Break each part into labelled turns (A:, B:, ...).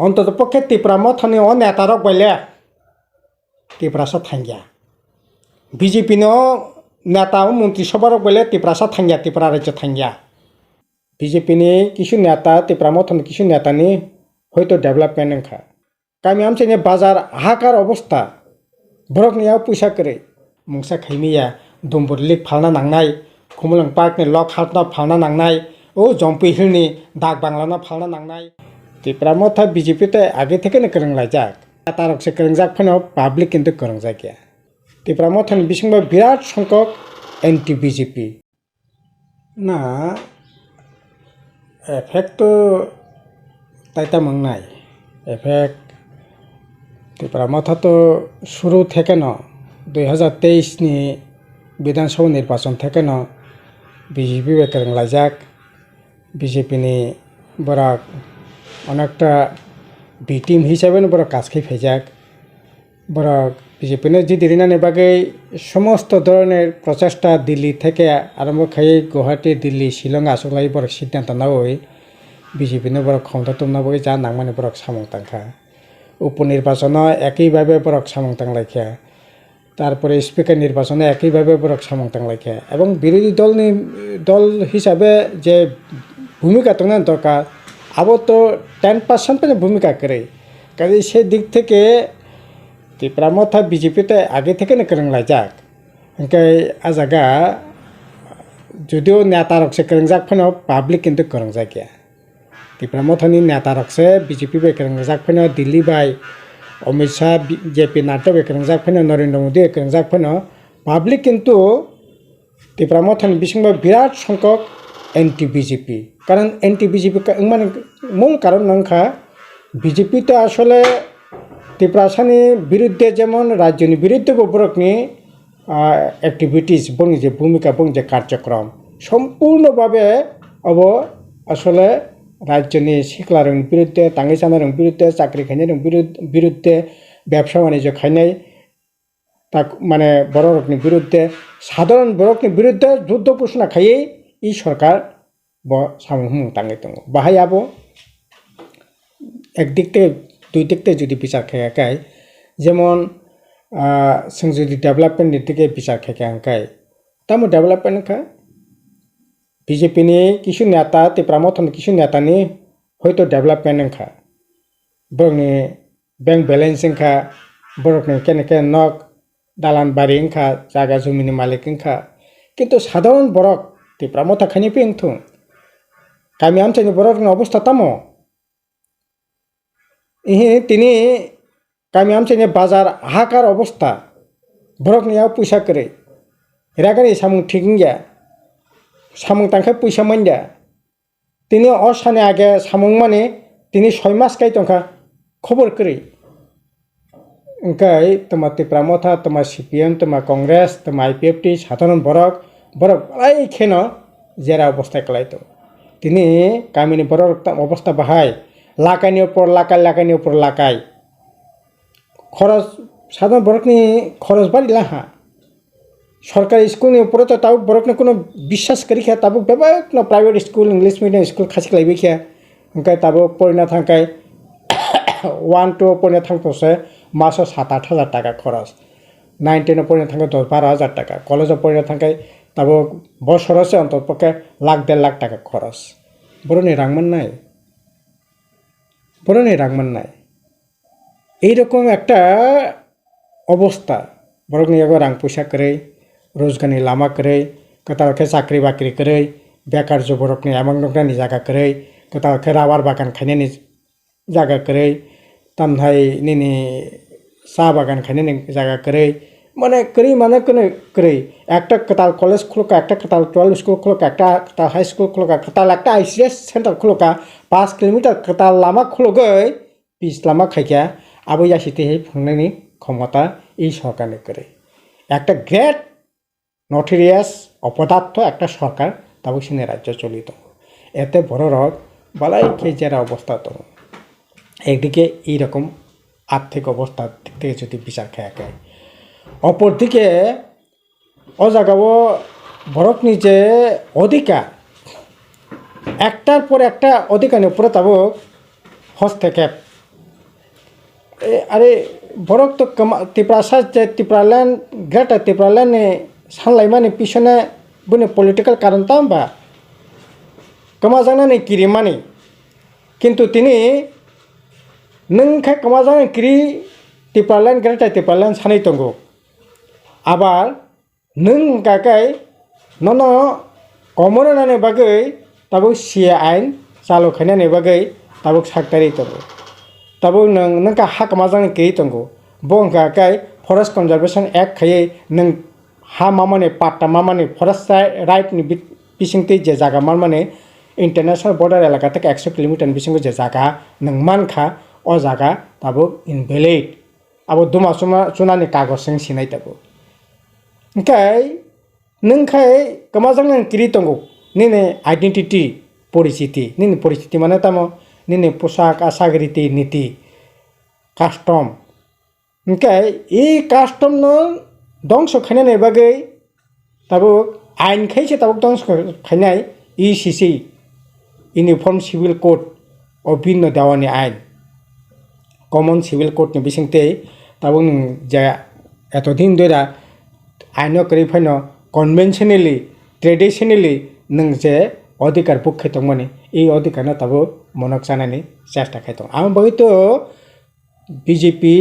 A: অন্ততপক্ষে ত্রিপুরা মথনি ও নেতারক বলে ত্রিপুরাসা থাঙ্গিয়া বিজেপি নেতা ও মন্ত্রিসভারক বলে ত্রিপুরাসা থাঙ্গিয়া ত্রিপুরা রাজ্য থাঙ্গিয়া বিজেপি কিছু নেতা ত্রিপুরা মথনি কিছু নেতানি হয়তো ডেভেলপমেন্ট ওখা গামি আমসাইনি বাজার হাহাকার অবস্থা বরক নিয়াव পয়সা করে মুংसा খাইমিया दुम्बुर लिग फालना नांनाय कुमलং पार्कनि लक हाउसना फालना नांनाय ও জম্পি হিলনি ডাক বাংলানা ফালনা নাंनाय ত্রিপুরা মথা বিজেপিতে আগে থেকে করংলাইজাক নেতারকসে করংজাক ফেনো পাবলিক কিন্তু করংজাকিয়া ত্রিপুরা মথানি বিসংবা বিরাট সংখ্যক এন্টি বিজেপি না এফেক্ট তো তাইতা মাংনাই এফেক্ট ত্রিপুরা মথা তো শুরু থেকে 2023 नि বিধানসভা নির্বাচন থেকে বিজেপি করংলাইজাক বিজেপি नि বরাক অনেকটা বি টিম হিসাবে বড় কাজ খাইফাইজাক বরাক বিজেপি জিদিরিনানি বাগৈ সমস্ত ধরনের প্রচেষ্টা দিল্লি থেকে আরম্ভ খাই গুয়াহাটি দিল্লি শিলং আসলাই বড় সিদ্ধান্ত নাওই বিজেপি বড় ক্ষমতা তুমনা বাগৈ যা নাংমানি বড় সামং তাংখা উপনির্বাচন একইভাবে বড় সামং তাংলাইখা তারপরে স্পিকার নির্বাচনে একইভাবে বড় সামং তাংলাইখা এবং বিরোধী দল হিসাবে যে ভূমিকা তোমরা দরকার আবো তো 10% ভূমিকা করে কাজে সেই দিক থেকে ত্রিপুরা মথা বিজেপিতে আগে থেকে করংলাইজাক ওংকাই আজাগা যদিও নেতারকসে করংজাক ফেনো পাবলিক কিন্তু করংজাকিয়া ত্রিপুরা মথানি নেতারকসে বিজেপি বে করংজাক ফেনো দিল্লি বাই অমিত শাহ জেপি নাড্ডা বে করংজাক ফেনো নরেন্দ্র মোদী করংজাক ফেনো পাবলিক কিন্তু ত্রিপুরা মথানি বিসংবা বিরাট সংখ্যক এন্টি বিজেপি কারণ এন্টি বিজেপি মানে মূল কারণ নংখা বিজেপি তো আসলে ত্রিপুরাসানি বিরুদ্ধে যেমন রাজ্যনি বিরুদ্ধে বরকনি অ্যাক্টিভিটিস বং যে ভূমিকা বং যে কার্যক্রম সম্পূর্ণভাবে আসলে রাজ্যনি শিখলার বিরুদ্ধে তাঙ্গি চানার বিরুদ্ধে চাকরি খাইনার বিরুদ্ধে ব্যবসা বাণিজ্য খাইনাই তা মানে বড় রকনি বিরুদ্ধে সাধারণ বড়কনি বিরুদ্ধে যুদ্ধ ঘোষণা খাইয়েই এই সরকার সামুং তাঙ্গি দङ বাহাই আবো একদিক থেকে দুই দিক থেকে যদি বিচার খাইয়াকাই যেমন যদি ডেভেলপমেন্টের দিকে বিচার খাইয়াকাই তামো ডেভেলপমেন্ট খা বিজেপি কিছু নেতা ত্রিপুরা মথনি কিছু নেতানি হয়তো ডেভেলপমেন্ট খা বরকনি ব্যাংক ব্যালেন্স খা বরকনি কেনেকে নক দালান বাড়ি খা জায়গা জমিনি মালিক খা কিন্তু সাধারণ বরক ত্রিপুরা মথা খাইনি পেংথুং গামি আমসাইনি বরক অবস্থা তামো তিনি গামি আমসাইনি বাজার হাহাকার অবস্থা বরক নিয়াव পয়সা করে এরাগানি সামুং ঠিকিংয়া সামুং তাংখা পয়সা মাইন্দা তিনি অসানে আগে সামুং মানে তিনি 6 মাস কাই তংখা খবর করে ওংকাই তোমার ত্রিপুরা মথা তোমার সিপিএম তোমার কংগ্রেস তোমার আইপিএফটি সাধারণ বরক এই খেন জেরা অবস্থায় কলাইতো তিনি গামিনি বরক অবস্থা বাহাই লাকাইনি উপর লাকাইনি উপর লাকাই খরচ সাধারণ বরকনি খরচ বাড়ি লাহা সরকারি স্কুলনি উপরে তো তাও বরকনি কোনো বিশ্বাস করি খেয়া তাবো বেবাক private school English medium school খাসি লাইবি খেয়া ওংকাই তাবো পড়িনা থাকাই 1 to পড়িনা থাকতোসে মাসে 7-8 হাজার টাকা খরচ 9 10 পড়িনা থাকা 10-12 হাজার টাকা কলেজে পড়িনা থাকাই তাবো বছর আছে অন্ততপক্ষে 1.5 লাখ টাকা খরচ বড়নি রাংমান নাই এইরকম একটা অবস্থা বরকনি রাং পয়সা করে রোজগানি লামা করে কতালকে চাকরি বাকরি করে বেকার যে বরকনি এমন নকরানি জায়গা করে কতালকে রাবার বাগান খাইনানি জায়গা করে তামহাই নিনি চা বাগান খাইনানি জায়গা করে মানে কোনো করে একটা কতাল কলেজ খুলকা একটা কতাল 12 স্কুল খুলকা একটা কতাল হাই স্কুল খুলকা কতাল একটা আইসিএস সেন্টার খুলকা 5 কিলোমিটার কতাল লামা খুলগৈ পিস লামা খাইকা আবো ইয়াসিতে ফুংনানি ক্ষমতা এই সরকারে করে একটা গ্রেট নটেরিয়াস অপদার্থ একটা সরকার তাবো সিনে রাজ্য চলিত এতে বড় রক বালাই খেয়ে যারা অবস্থা তো একদিকে এইরকম আর্থিক অবস্থা থেকে যদি বিচার খায় অপরদিকে অজাগাও বরকনি যে অধিকার একটার পর একটা অধিকারের উপরে তাবো হস্তক্ষেপ आरे borok to Tiprasar Tipralan Greta Tipralan sanlaimani pisone bune political karon tamba kamajana kirimani কিন্তু তিনি नोंखाय कमाजां क्रि टिप्रालाइन ग्रेटा टिप्रालाइन सानै दंगो आबार नों गागाय नन कमरनानै बागै ताबो सिए आइन चालु खायनानै बागै ताबो साकतारि दंगो ताबो नोंका हा कमाजां क्रि दंगो बं गागाय फरेस्ट कनजारभेशन एक्ट खायै नों हा मामाने पाट्टा मामाने फरेस्ट राइट नि बिसिंति जे जागा माने इंटरनेशनल बॉर्डर एलाका तक 100 किलोमीटर बिसिंग जे जागा नों मानखा ओ जागा ताबो इनभैलिड आबो दुमा सुनानि कागज सिं सिनाय ताबो ओंखाय नोंखाय कमाजां नों क्रि दंगो निने आइडेंटिटी परिस्थिति माने तामो निने पोशाक आसागरिति नीति कास्टम ओंखाय ई कास्टम न दंस खायनानै बागै ताबो आइन खायसे ताबो दंस खायनाय ईसीसी यूनिफॉर्म सिविल कोड और भिन्न दावानि आइन कमन सिविल कोड नि बिसिंते ताबो नों जा एतदिन दोरा आइनो करि फाइनो कन्वेंशनली ट्रेडिशनली नों जे अधिकार पक्ष दंमाने ई अधिकार न ताबो मनक जानानै चेष्टा खायदों आं बय तो बीजेपी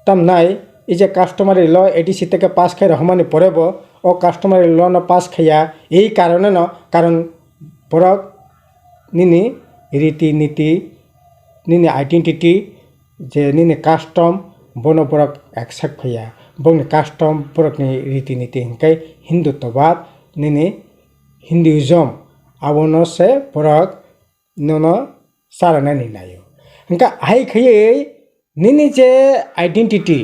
A: तामनाय ई जे कास्टमारी लॉ एडीसी तक पास खाय रहमाने परेबो ओ कास्टमारी लॉ न पास खाया ई कारणे न कारण बरक निनी रीति नीति निनी आइडेंटिटी जे निनी कास्टम बनो बरक एक्सेप्ट खाया बने कास्टम बरक नि रीति नीति हिंकाय हिंदुत्ववाद निनी हिंदुइज्म आवनो से बरक ननो सारना निनायो हिंका हाय खायै निनी जे आइडेंटिटी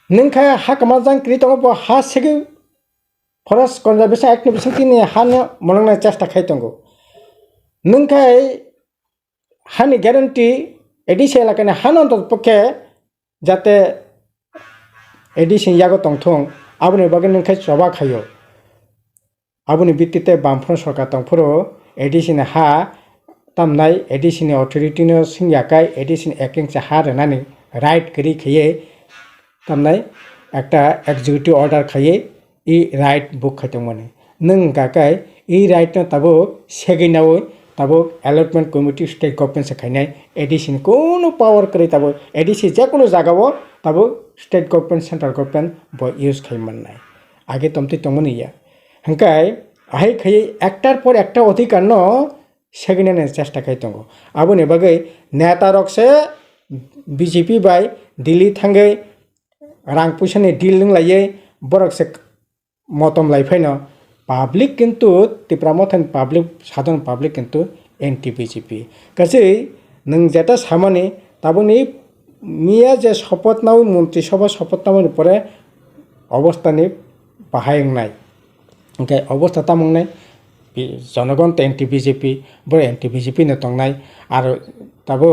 A: नोंखा हा कमाजां क्रितंगो हा सेगे फरेस्ट कनजारभेशन एक्ट नि बिसिंतिनि हानो मनंना चेष्टा खायतंगो नोंखाय हानि ग्यारंटी एडिसी एलाकानि हानो पक्षे जाते एडिसी यागो तंथं आबुनि बागै नोंखाय सभा खायो आबुनि बित्तिते बामफ्रों सरकार तंफोरो एडिसीनि हा तामनाय एडिसीनि अथॉरिटीनो सिंयाकाय एडिसीनि एक्टिंग से हा रनानि राइट करि खायै तामनाय एकटा एग्जीक्यूटिव ऑर्डर खायै ई राइट बुक खायतंमोन नों गाकाय ई राइट न ताबो सेगिनाव ताबो अलॉटमेंट कमिटी स्टेट गवर्नमेंट से खायनाय एडिसी कोनो पावर करै ताबो एडिसी जे कोनो जागावो ताबो स्टेट गवर्नमेंट सेंट्रल गवर्नमेंट ब यूज खायमनाय आगे तमति तमनिया हंकाय आहाय खायै एकटार पर एकटा अधिकार न सेगिनानै चेष्टा खायतंगो आबोनि बागै नेतारक से बीजेपी बाय दिल्ली थांगै रां पैसानि डिल लायै बरक से मतम लाइफाइनो पब्लिक किंतु तिप्रा मथान पब्लिक साधारण पब्लिक किंतु एंटी बीजेपी गासै नों जेटा सामानि ताबोनि मिया जे शपथ नाव मंत्री सभा शपथ नावनि परे अवस्थानि बाहायनाय ओंखाय अवस्था तामंनाय जनगण एंटी बीजेपी बर एंटी बीजेपी न तंनाय आरो ताबो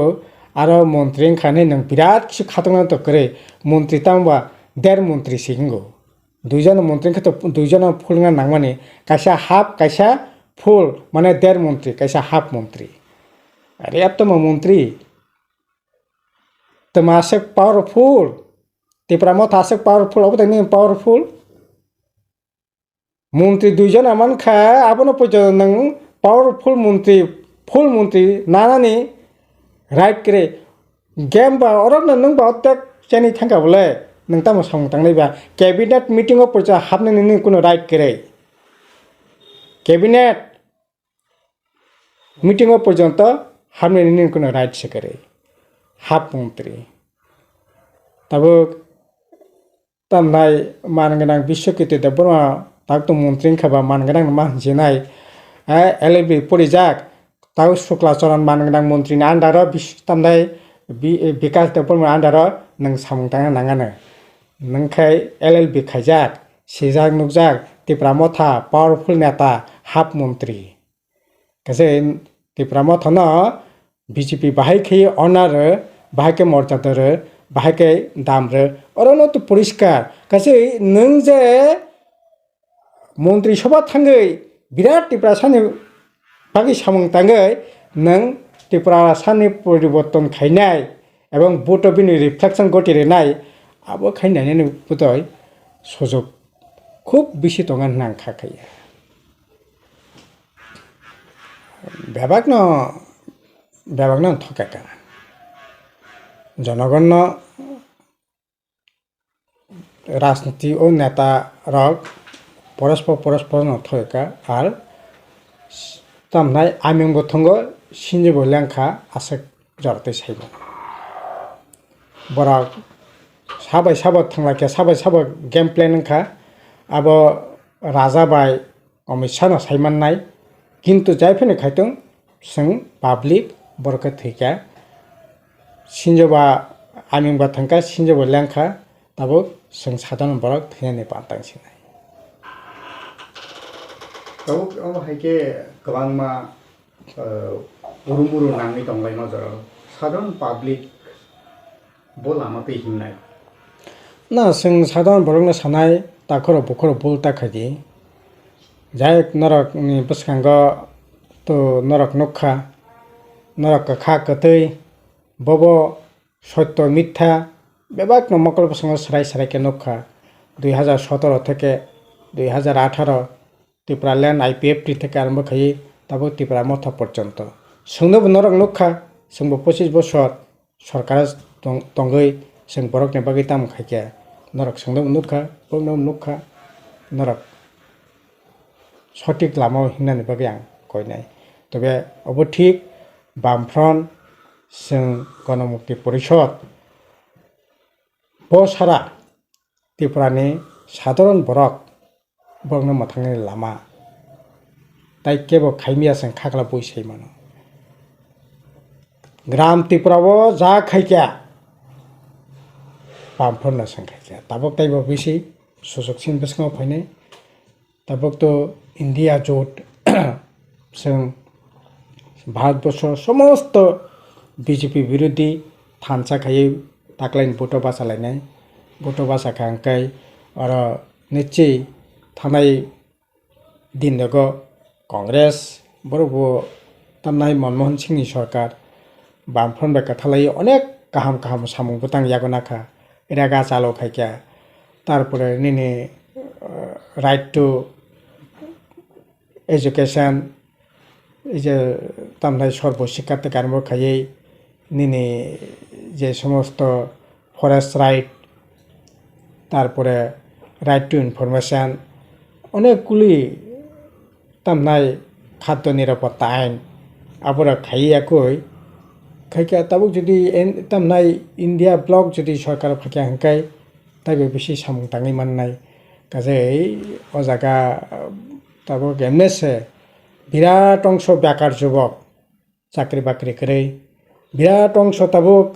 A: आरो मंत्री खाने नों बिराद किसु खातंना तो करे मंत्री तामबा 1.5 मंत्री सिंगो दुइजन मंत्री तो दुइजन फुल नांगमाने कैसा हाफ कैसा फुल माने 1.5 मंत्री कैसा हाफ मंत्री अरे अब तो मंत्री तो मासे पावरफुल तिप्रा मथ आसे पावरफुल अब तो नहीं पावरफुल मंत्री दुइजन आमान खा आबनो पज नों पावरफुल मंत्री नानानि राइट करे गेम बा और नों बावतक चेनि थांगा बोले नोंथां सं थांनायबा कैबिनेट मीटिंगआव पजा हाबनायनि नों कोनो राइट करे कैबिनेट मीटिंगआव पर्यन्त हाबनायनि नों कोनो राइट से करे हाफ मंत्री ताबो तामनाय मानगोनां बिश्वकीर्ति देबबर्मा ताकतो मंत्री खाबा मानगोनां मानजेनाय एलएलबी परिजाक ताउ शुक्लाचरण मानगोनां मंत्रीनि आन्डाराव तामनाय विकास देबबर्मा आन्डाराव नों सामंथाङा नाङानो नोंखाय एलएलबी खायजाक सिजाक नुकजाक तिप्रा मथा पावरफुल नेता हाफ मंत्री गासै तिप्रा मथन बीजेपी बाहायखे अनार बाहायके मर्यादार बाहायके दामर अरनो तो परिष्कार गासै नों जे मंत्री सभा थांगै बिराद तिप्रासानि बागै सामंथाङै नों तिप्रासानि परिवर्तन खायनाय এবং বুটো বিনি রিফ্লেকশন গটিরে নাই আবো খাইनानै বুतय সুযোগ খুব বেশি দङ নাংखाखायो বেবাগনো থকাকা জনগণ রাজনীতি ও নেতা রক পরস্পর থকা আর তামনাই আমিং বথঙ্গ সিনজে বলেংখা আসে জরতে সাইব বরাক সাবাই थांलाके साबाय गेम प्लेनखा अब राजा बाय अमित शाह साइमाननाय किन्तु जायफोरनो खायदों जों पाब्लिक बरखो थैका सिनजोबा आमिंबा थांखा सिनजोबा लेंखा दाबो जों साधारन बरक थैनानै बांतांसिनाय तो हायके गोबां मा उरुमुरु नाङै दंलाय नजर साधारन पाब्लिक बोलामा फैहिमनाय ना जों साधारन बरकनो सानाय ताखर बुखर बुल ताखादि जाय नरकनि बसखांग तो नरक नखा नरक खा कतै बबो सत्य मिथ्या बेबाक नमकल बसंग सराय के नखा 2017 থেকে 2018 त्रिपुरा लैंड IPFT থেকে आरम्भ खाई ताबो त्रिपुरा मथा पर्यन्त जोंनोबो नरक नखा जोंबो 25 बছर सरकार दंगै जों बरकनि बागै ताम खायके नरक जोंनोबो नुखा बंनोबो नुखा नरक सঠিক लामाव हिंनानै बागै आं कयनाय तबे अब ठीक बामफ्रन जों गणमुक्ति परिषद सारा त्रिपुरानि साधारन बरक बरनो मथांनि लामा ताइ केबो खाइमिया जों खाग्ला बयसै मानो ग्राम त्रिपुरावो जा खायका बामफ्रन जों खायका ताबक ताइबो बेसि सुजुगसिन बेसङाव फायनाय ताबक तो इंडिया जोट जों भारतवर्ष समस्त बीजेपी विरोधी थानसाखायै दाख्लैनि भोट बासालायनाय भोट बासाखांखाय आरो निश्चय थानाय दिनदगो कांग्रेस बरबो तामनाय मनमोहन सिंहनि सरकार बामफ्रन बेकाथालाय अनेक गाहाम सामुं बुतां यागनाखा एरागा चालो खायका तारपरे निने राइट टू एजुकेशन जे तामनाय सर्व शिक्षा থেকে আরম্ভ খাইয়ে নিনে যে সমস্ত ফরেস্ট রাইট তারপরে রাইট টু ইনফরমেশন অনেকগুলি তামনাই খাদ্য নিরাপত্তা আইন আবরা খাইয়াকই খাইকা তাবক যদি তামনাই ইন্ডিয়া ব্লক যদি সরকার ফাঁকে হাঙ্কাই তাইবে বেশি সামুং তাঙै মাননাय কাজে ও জায়গা তাবক এমনেছে বিরাট অংশ বেকার যুবক চাকরি বাকরি করে বিরাট অংশ তাবক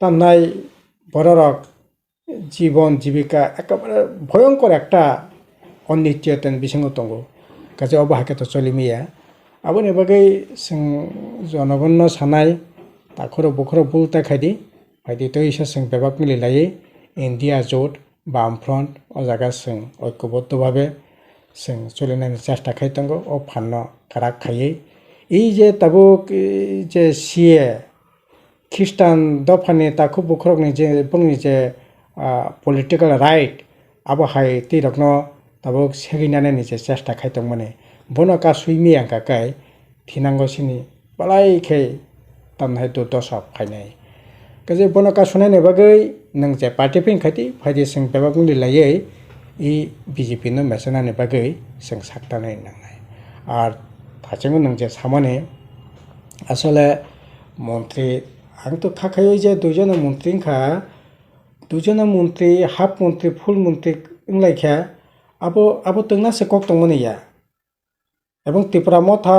A: তামনাই বড়রক জীবন জীবিকা একেবারে ভয়ঙ্কর একটা অনিশ্চয়তার বিসঙ্গ দङ কাজে অবহাকে তো চলিমিয়া আবনি বাগै जों জনগণ সানাय তাখর বখর বুলতা খাইদি ফাইদি তো ইসা जों बेबाक मिलायलायै इन्डिया जोट बामफ्रन्ट ও জায়গা जों ঐক্যবদ্ধভাবে जों চলিनायनि চেষ্টা खायतांगो ও फान्न काराक खायै এই যে তাবক যে সিএ খ্রিস্টান দফানি তাखौ বখরকनि जे बुंनि जे पलिटिकल राइट आबहाय तिरकनो ताबक सेगिनानै जे चेष्टा खायतंमोने बनका सुइमि आंकाकाय थिनांगोसिनि बलायखे तामनाय दो दशा फायनाय काजे बनका सुनायनि बागै नों जे पार्टी फिन खायति फायदि जों बेबाक मिलायै इ बीजेपी नो मेसनानि बागै जों साक्तानाय नांनाय आर थाचेंगो नों जे सामने आसले मन्त्री आं तो थाखायो जे दुइजना मन्त्रीखा दुइजना मन्त्री हाफ मन्त्री फुल मन्त्री इंलायखा आबो तंनासे कक दंमोनैया এবং त्रिपुरा मथा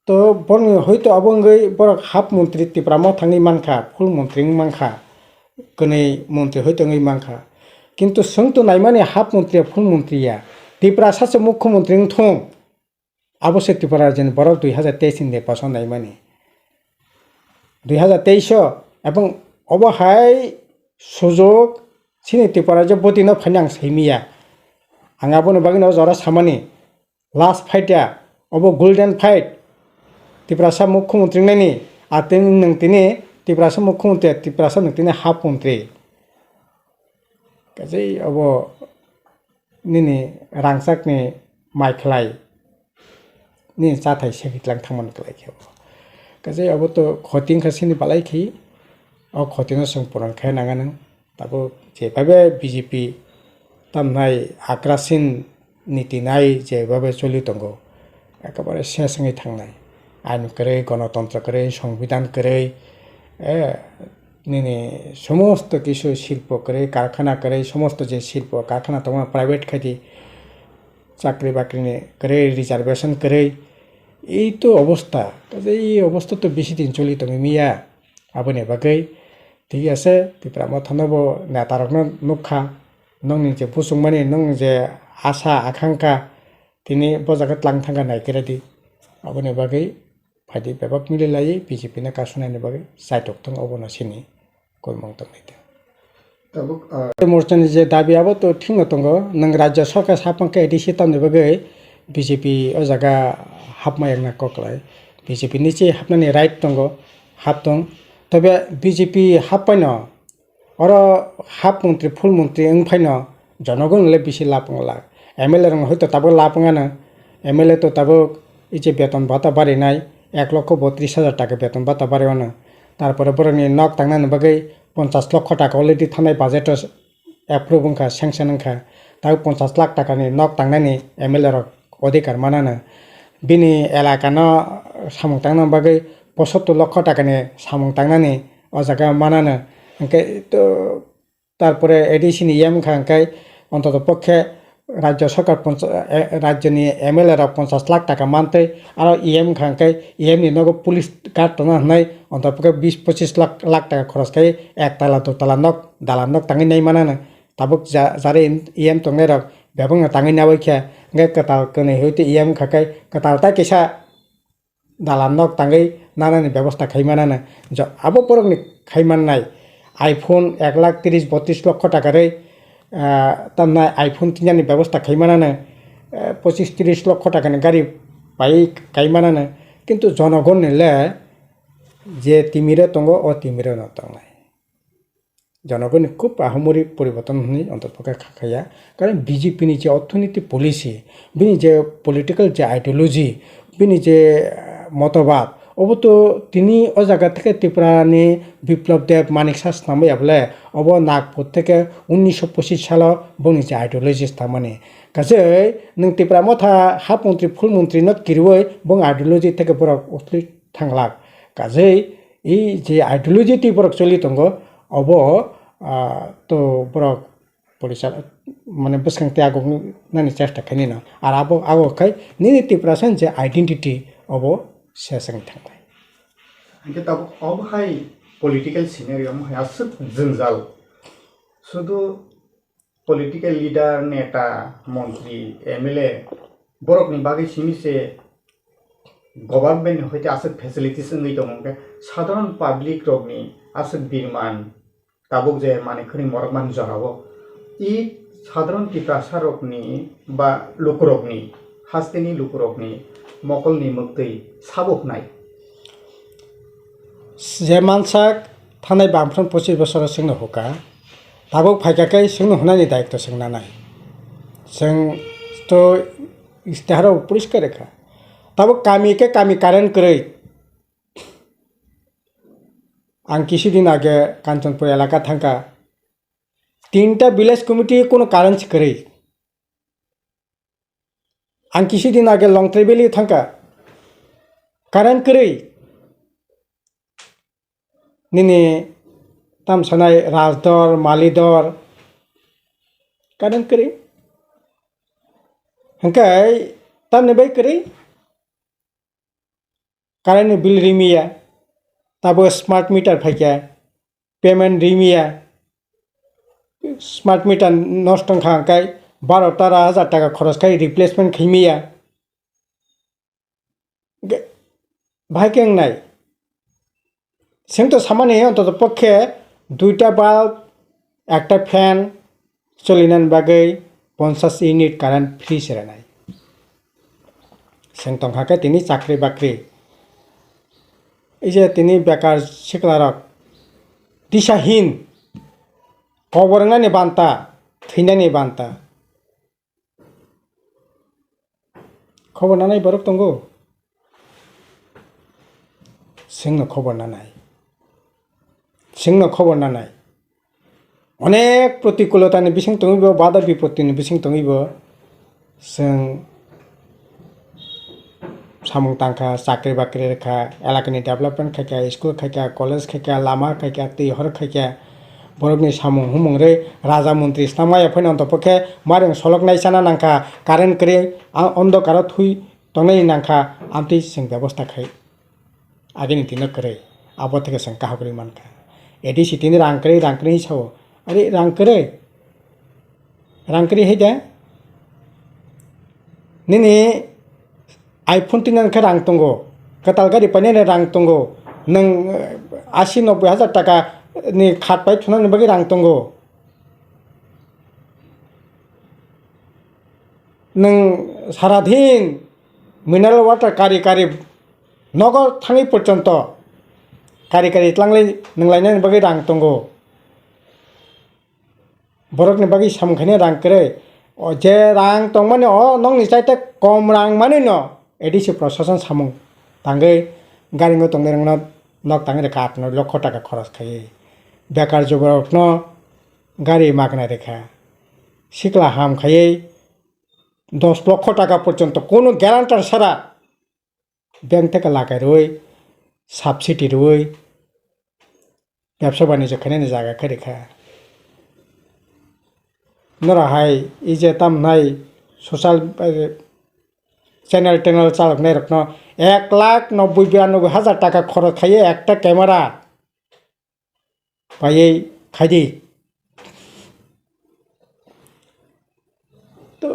A: तो बरनि हयतो आबंगै बर हाफ मन्त्री त्रिपुरा मथांनि मानखा फुल मन्त्री मानखा कनै मन्त्री हयतोङै मानखा किन्तु जोंथ' नायमाने हाफ मन्त्रिया फुल मन्त्रिया त्रिपुरा सासे मुख्यमन्त्री थं आबसे त्रिपुरा जेन बरक 2023 निर्वाचन नायमाने 2023 এবং অবহাই সুযোগ সিনি त्रिपुरा जे बदिनो फाइनां सैमिया आंगाबोनो बागिनो जरा सामानि लास्ट फाइटा अब गोल्डन फाइट त्रिपुरा सा मुख्यमन्त्री नायनि आतेन नोंतिनि Tiprasa mukhunte Tiprasa nutine half country kaje abo nini rangsak ni maiklai ni chathai sekitlang thamon klai khebo kaje abo to khoting khasini balai khi o khoting song puran khai nangan tabo jebabe BJP tamnai akrasin নীতি নাই যেভাবে চলি তঙ্গ একেবারে শেষে থাকনাই আইন করে গণতন্ত্র করে সংবিধান করে নিনে সমস্ত কিছু শিল্প করে কারখানা করে সমস্ত যে শিল্প কারখানা তোমার প্রাইভেট খাতি চাকরি বাকরি করে রিজার্ভেশন করে এই তো অবস্থা এই অবস্থা তো বেশি দিন চলি তুমি মিয়া আবনে বাগৈ ঠিক আছে ত্রিপুরা মথনব নেতারক নুখা নং যে বুসুংমানি নং যে আশা আকাঙ্ক্ষা তিনি বজাগত লাং থাঙ্গা নাইকেরাদি আবনে বাগৈ ফাইদি বেবাক মিলিলাই বিজেপি না কাসুনাইনি বাগৈ সাইটক থং অবনা সিনি কলমং তংনাইতে তাবুক মোর্চানি যে দাবি আবো তো ঠিক নতঙ্গ নং রাজ্য সরকার সাপাঙ্কে এডিসি তামনে বাগৈ বিজেপি ও জায়গা হাবমায়াকনা ককলাই বিজেপি নিচে হাবনানি রাইট দঙ্গ হাব দং তবে বিজেপি হাবপাইন আর হাব মন্ত্রী ফুল মন্ত্রী ওংফাইন জনগণ বেশি লাপংলা এমএলএ রং হয়তো তাবো লাপঙানো এমএলএ তো তাবো এই যে বেতন ভাতা বাড়ি নাই 1,32,000 টাকা বেতন ভাতা বাড়িওয়ানো তারপরে বরংনি নক তাংনানি বাগৈ 50 লক্ষ টাকা অলরেডি থানায় বাজেট এপ্রুভ ওংখা স্যাংশন ওংখা তাও 50 লাখ টাকানি নক তাংনানি এমএলএ রক অধিকার মানানো বিনি এলাকানো সামুং তাংনানি বাগৈ 75 লক্ষ টাকানি সামুং তাংনানি ও জায়গা মানানো ওংখাই তো তারপরে এডিসিনি ইএম খা ওংখাই অন্তত পক্ষে রাজ্য সরকার রাজ্যনি এমএলএ রা 50 লাখ টাকা মানতে আর ইএম খাঙ্কাই ইএম নি নগ পুলিশ গার্ড টনা হনাই অন্তপক্ষে 20-25 লাখ টাকা খরচ খাই একতলা দোতলা নক দালান নক তাঙি নাই মানানো তাবুক যারে ইএম টংনাই রক বেবং তাঙি নাবাইখা গে কতাল কনে হইতে ইএম খাকাই কতাল তা কেসা দালান নক তাঙি নানানি ব্যবস্থা খাই মানানো আবো পরকনি খাই মাননাই আইফোন 1,30-32 লক্ষ টাকারে তামনা আইফোন কিনানি ব্যবস্থা খাইমানানো 25-30 লক্ষ টাকানি গাড়ি পাই খাইমানানো কিন্তু জনগণ নিলে যে তিমিরে তঙ্গ ও তিমিরে নতংনাই জনগণ খুব আহমরি পরিবর্তন হনি অন্তর্পক্ষে খাখাইয়া কারণ বিজেপিনি যে অর্থনীতি পলিসি বিনি যে পলিটিক্যাল যে আইডিওলজি বিনি যে মতবাদ অব তো তিনি ও জায়গা থেকে ত্রিপুরানি বিপ্লব দেব মানিক শাস নামে বলে অব নাগপুর থেকে 1925 সাল বনি যে আইডিওলজি মানে কাজে নং ত্রিপুরা মথা হাফ মন্ত্রী ফুল মন্ত্রী ন কিরুই বং আইডিওলজি থেকে বরক উঠলি থাংলাক কাজে এই যে আইডিওলজি টি বরক চলি দঙ্গ অব তো বরক পরিচাল মানে বসকাংতে আগো নানি চেষ্টা খাইনি না আর আবো আগো খাই নিনি ত্রিপুরাসন যে আইডেন্টিটি অব শেষে থাকबाय
B: आंके तब अब हाय पॉलिटिकल सिनेरियो में आसुक जंजाल शुद्ध पॉलिटिकल लीडर नेता मंत्री एमएलए बरक नि बागै सिमिसे गवर्नमेंट होते आसुक फैसिलिटीज नई दं के साधारण पब्लिक रगनि आसुक बिरमान ताबुक जे माने खनि मरकमान जहाबो इ साधारण टिप्रासारकनि बा लुकरकनि हास्तेनि लुकरकनि मकलनि मुक्तै साबकनाय
A: जे मानसाक थानाय बामफ्रोम 25 बोसोर सिंनो हुका ताबुक फायकाकै सिंनो हुनानि दायित्व सिंना नाय जों तो इस्ताहार परिष्कार रेखा ताबुक कामी के कामी कारण करै आं किछुदिन आगे कांचनपुर एलाका थांका 3टा विलेज कमिटी कोनो कारण से करै आं किछुदिन आगे लंगट्रेबेली थांका कारण करै निने तामसानाय राजदर मालिदर कारण करै हंकाय तामने बै करै कारण बिल रिमिया ताबो स्मार्ट मीटर फाइका पेमेंट रिमिया स्मार्ट मीटर नष्ट खांकाय 12,000 টাকা খরচ খাই রিপ্লেসমেন্ট খিমিয়া ভাইকেং নাই जों तो सामान्य अंतत पक्षे 2टा बाल्ब 1टा फैन चलिनान बागै 50 इउनिट कारेन्ट फ्री सेरानाय जों तंखाके तिनि चाकरी बाकरी এই যে তিনি বেকার শিকলারক दिशाहीन गबरनानै बान्ता थैनानै बान्ता खबर नानाय बरफ दंगो जोंनो खबर नानाय अनेक प्रतिकूलतानि बिसिं दङबो बादा बिपत्तिनि बिसिं दङबो जों सामुं तांखा साख्रि बाख्रि रेखा एलाकानि डेभलपमेन्ट खायखा स्कुल खायखा कलेज खायखा लामा खायखा दैहर खायखा बरफनि सामुं हुमुंरै राजा मन्त्रि स्नामाया फैनान तपखे मारों सलकनाय साना नांखा कारेन्ट करे अन्धकार थुई तंनाय नांखा आमति जों व्यवस्था खाय आगेनि दिन करे आबो থেকে जों काहगरि मानखा एदि सिटिनि रांकरे साव अरे रांकरे है दे निनि आईफोन तिनानखा रां दंगो कताल गारि पाइनायनि रां दंगो नों 80-90 हाजार टाका नि खाट बाय थुनानै बागै रां दंगो नों सारादिन मिनारेल वाटार कारि नगर थाङै पर्यन्त कारि इतलांलाय नोंलायनायनि बागै रां दंगो बरफनि बागै सामखायनो रां करे जे रां दं माने नों निसायते कम रां माने न एडिसि प्रशासन सामुं तांगै गारिङो तंनायरंना नक तांगै रेखा 8 लक्ष टाका खरच खायो बेकार जुगरखनो गारि मागना रेखा सिकला हाम खायै 10 लक्ष टाका पर्यन्त कोनो ग्यारान्टार सारा बैंक থেকে লাগাই রই সাবসিডি রই ব্যবসা বাণিজ্য খাইনানি জায়গা খারেখা नराहाय इजे तामनाय ससाल चैनल चालकनाय रखनो 1,90,92,000 टाका खरच खायो एकटा कैमरा पायै खायदि तो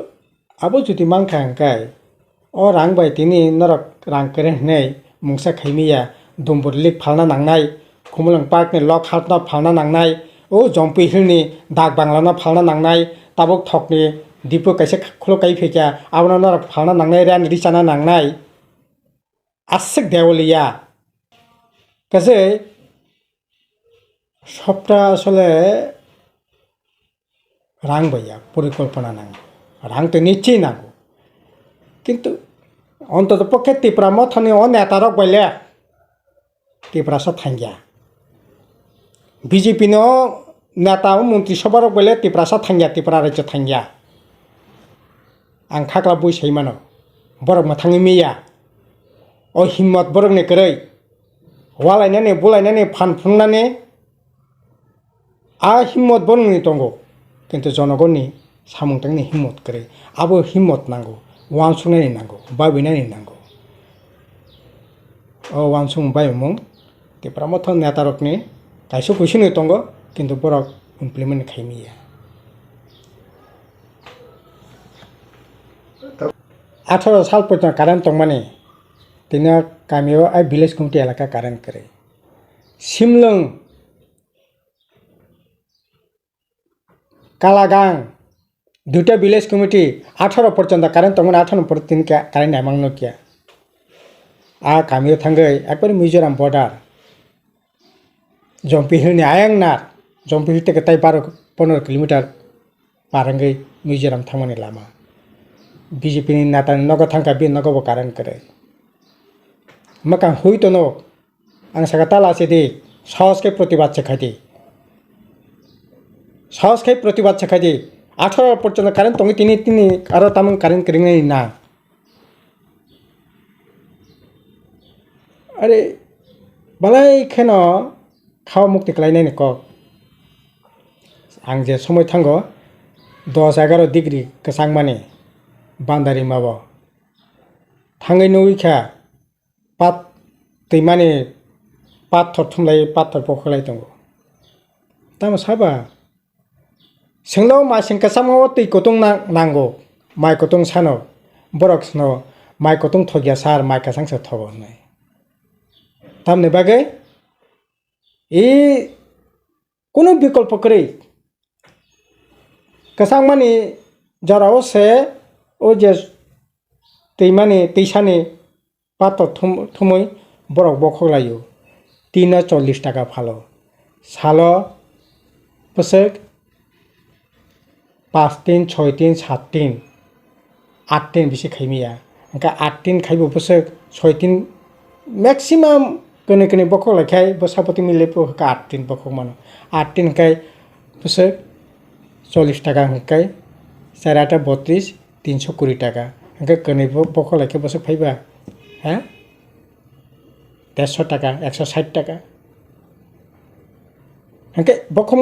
A: आबो जुदि मांखा हंखाय ओ रां बाय तिनि नरक रां करे नै मुंसा खायमिया दुमबुरलिक फालना नांनाय खुमलंग पार्कनि लक हाटना फालना नांनाय ओ जम्पी हिलनि दाग बांलाना फालना नांनाय ताबक थकनि दिपो कैसे खुलो काई फेक्या आवना नरक फालना नांनाय रान रिचाना नांनाय आसिक देवलिया काजे सप्ता असले रां बाया परिकल्पना नांगौ रां तो निश्चय नांगौ किन्तु অন্তত পক্ষে ত্রিপুরা মথনি ও নেতারক বলে ত্রিপুরাসা থাঙ্গিয়া বিজেপি নো নেতা ও মন্ত্রিসভারক বলে ত্রিপুরাসা থাঙ্গিয়া ত্রিপুরা রাজ্য থাঙ্গিয়া आं खाग्ला बुइसाइ मानो बरक मोथाङै मिया ओ हिम्मत बरकनि करै वालायनानै बुलायनानै फानफुंनानै आ हिम्मत बरकनि दंगो किन्तु जनगणनि सामुंतांनि हिम्मत करै आबो हिम्मत नांगौ वानसुंनायनि नांगौ बाबिनायनि नांगौ ओ वानसुं बायमुं त्रिपुरा मथन नेतारकनि कायसो कुइसुनि दंगो किन्तु बरक इमप्लिमेन्ट खायमिया 18 साल पर्यंत कारेन्ट दं माने तिना गामियाव आइ भिलेज कमिटि एलाका कारेन्ट करे सिमलों कालागां दुटा भिलेज कमिटि 18 पर्यंत कारेन्ट दंमोन 18 पर्यंत कारेन्ट आमांनो किया आ गामियाव थांगै एकबारे मिजोराम बर्डार जम्पी हिलनि आयंनार जम्पी हिल থেকে তাই 12-15 किलोमीटर पारंगै मिजोराम थांमानि लामा बीजेपी नि नेता नगद थांखा बे नगब कारेन्ट करे मका हुई तो नो आं सगाता लासे दे साहस के प्रतिबाद सेखादि साहस के प्रतिबाद सेखादि 18 पर्यंत कारेन्ट दंग तिनि आरो तामन कारेन्ट करिङै ना अरे बालाय खेनो खाव मुक्ति खालायनायनि क आं जे समय थांगो 10-11 डिग्री गोसां माने बान्दारि माबा थाङै नौइखा पात दैमानि पाथर थुमलाय पाथर बखलाय दङ ताम साबा सोंलाव मासिं कासामाव दै गतं नांगौ माइ गतं सानो बरक सानो माइ गतं थगिया सार माइ कासांसो थगो नै तामने बागै ए कोनो विकल्प करे कासां माने जराव से ओ जे दैमानि दैसानि पाथर थुमै बरक बखलायो 340 टाका follow Salo besek 5 tin 6 tin 7 tin 8 tin bisi khaimiya angka 8 tin khaibo besek 6 tin maximum kene bokok lakai bosapoti milepo ka 8 tin bokok mano 8 tin kai besek 40 টাকা angkai sarata 32 320 টাকা angka kene bokok lakai besek phaiba ha 150 টাকা 160 টাকা angke bokong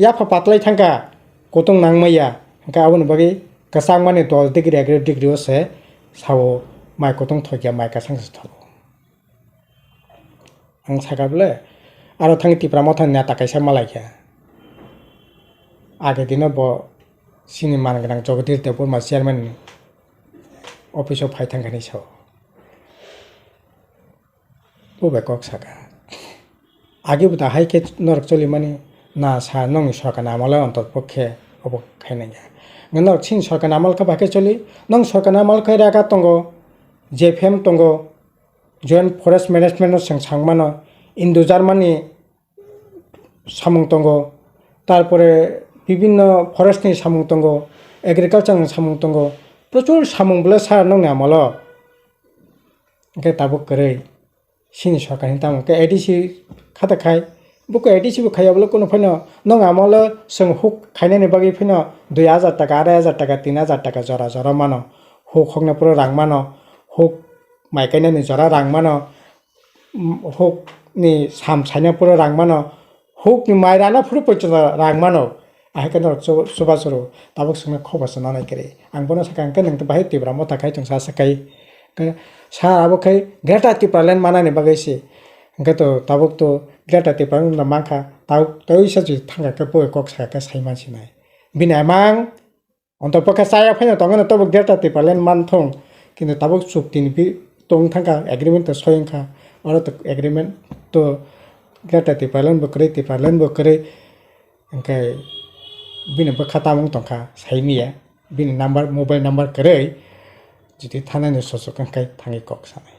A: ya fa patlai thangka kotong nangmaya angka abon bagi kasang mane 10 degree 11 degree ose sawo mai kotong thokya mai kasang thok ang sakable aro thang tipra mothani na takaisa malaikha age dino bo sini mangrang jogodir tepur ma chairman office of phai thangani so bobe kok saka আগে বুতা হাইকে নরক চলি মানে না সা নং সরকার আমলে অন্তর্পক্ষে অবক খাইনাই নরক সিন সরকার আমলকে বাকে চলি নং সরকার আমলকে রাখা তঙ্গ জেফেম তঙ্গ জয়েন্ট ফরেস্ট ম্যানেজমেন্ট সাংমানো ইন্দো জার্মানি সামুং তঙ্গ তারপরে বিভিন্ন ফরেস্টনি সামুং তঙ্গ এগ্রিকালচার সামুং তঙ্গ প্রচুর সামুং বলে সার নং আমল তাবক করে sini সরকার তামকে এডিসি খাতা খাই বুকো এডিসি বো খাইয়া বলে কোনো ফাইনো নং আমল সং হুক খাইনানি বাকি ফাইনো 2000 টাকা 2500 টাকা 3000 টাকা জরা জরা মানো হুক হকনা পুরো রাং মানো হুক মাইকাইনানি জরা রাং মানো hook ni sam saina pura rang mano huk ni mairana pura purchase rang mano ahkan soba soro tabok sungna khoba sana nai kare ang bono sakang kan nang bahai tibra mota khai tong sa sakai sa abo khai greta tipralen mana ni bagai se angka to tabok to greta tipran na mangkha tau toi sa ji thanga ka po kok sa ka sai man sinai bina mang onto pokha saya phaina tongana to greta tipralen man thong কিন্তু tabok chukti ni bi tong thanga agreement to soyengkha aro to agreement to greta tipralen bokre angkai bina bakhata mong tongkha saimiya bina number mobile number kare jiti thanani sosok angkai thangi kok sanai